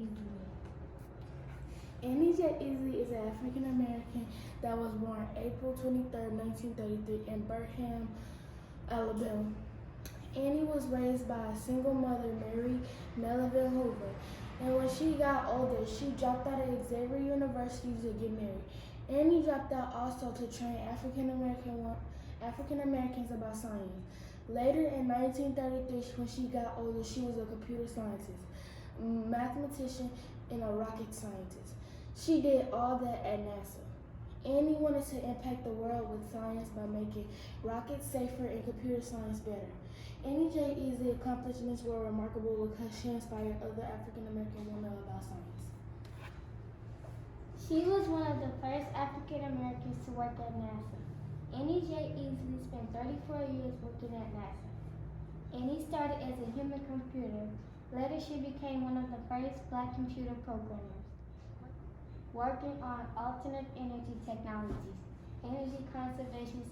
Easley. Annie J Easley is an African American that was born April 23, 1933 in Birmingham, Alabama. Annie was raised by a single mother, Mary Melville Hoover, and when she got older, she dropped out of Xavier University to get married. Annie dropped out also to train African Americans about science. Later in 1933, when she got older, she was a computer scientist, mathematician, and a rocket scientist. She did all that at NASA. Annie wanted to impact the world with science by making rockets safer and computer science better. Annie J Easley's accomplishments were remarkable because she inspired other African American women about science. She was one of the first African Americans to work at NASA. Annie J Easley spent 34 years working at NASA. Annie started as a human computer. Later, she became one of the first Black computer programmers, working on alternate energy technologies, energy conservation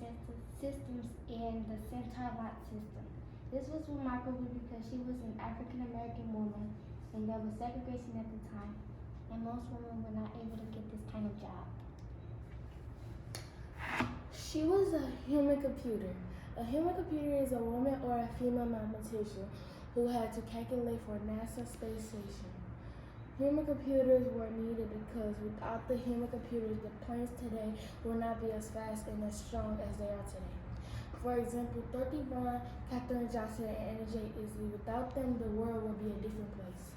systems, and the Centaur system. This was remarkable because she was an African American woman, and there was segregation at the time, and most women were not able to get this kind of job. She was a human computer. A human computer is a woman or a female mathematician who had to calculate for NASA space station. Human computers were needed because without the human computers, the planes today would not be as fast and as strong as they are today. For example, Dorothy Vaughan, Katherine Johnson, and Annie J Easley. Without them, the world would be a different place.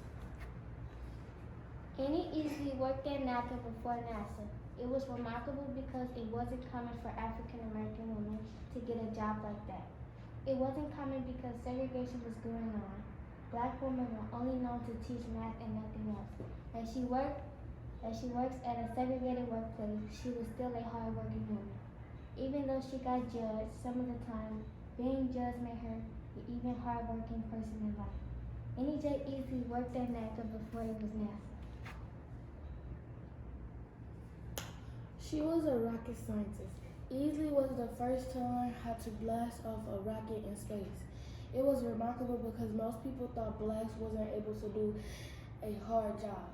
Annie Easley worked at NASA before NASA. It was remarkable because it wasn't common for African American women to get a job like that. It wasn't common because segregation was going on. Black women were only known to teach math and nothing else. As she works at a segregated workplace, she was still a hard-working woman. Even though she got judged, some of the time, being judged made her an even hard-working person in life. Annie J Easley worked at NASA before it was NASA. She was a rocket scientist. Easley was the first to learn how to blast off a rocket in space. It was remarkable because most people thought blacks wasn't able to do a hard job.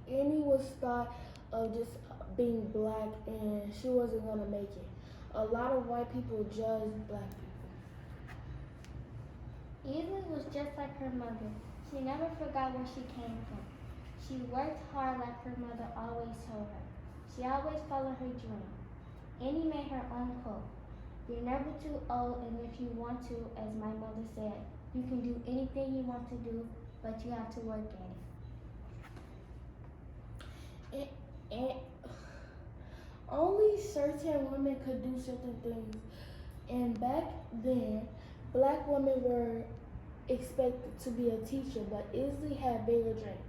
Annie was thought of just being black and she wasn't going to make it. A lot of white people judged black people. Easley was just like her mother. She never forgot where she came from. She worked hard like her mother always told her. She always followed her dream. Annie made her own quote. You're never too old, and if you want to, as my mother said, you can do anything you want to do, but you have to work at it. And only certain women could do certain things. And back then, black women were expected to be a teacher, but Easley had bigger dreams.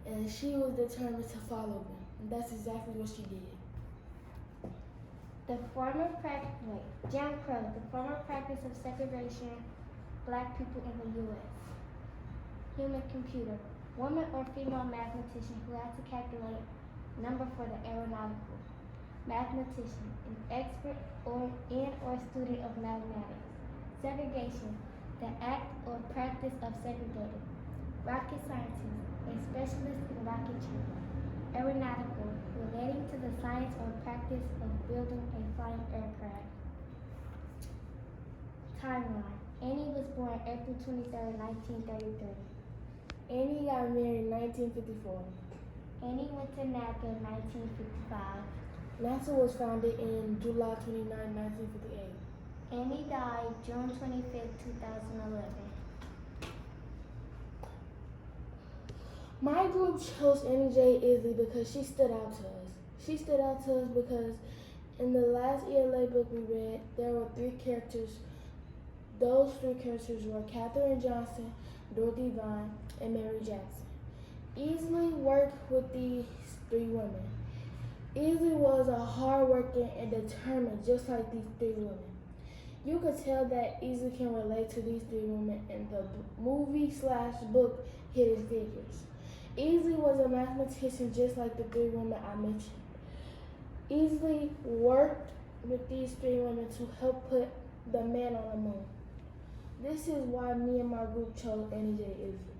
And she was determined to follow them. And that's exactly what she did. Jim Crow, the former practice of segregation black people in the U.S. Human computer, woman or female mathematician who had to calculate number for the aeronautical. Mathematician, an expert or student of mathematics. Segregation, the act or practice of segregating. Rocket scientist, a specialist in rocketry. Aeronautical, relating to the science or practice of building a flying aircraft. Timeline. Annie was born April 23, 1933. Annie got married in 1954. Annie went to NASA in 1955. NASA was founded in July 29, 1958. Annie died June 25, 2011. My group chose Annie J Easley because she stood out to us. She stood out to us because in the last ELA book we read, there were 3 characters. Those 3 characters were Katherine Johnson, Dorothy Vaughan, and Mary Jackson. Easley worked with these 3 women. Easley was a hard-working and determined, just like these 3 women. You could tell that Easley can relate to these 3 women in the movie/book Hidden Figures. Easley was a mathematician just like the 3 women I mentioned. Easley worked with these 3 women to help put the man on the moon. This is why me and my group chose Annie J Easley.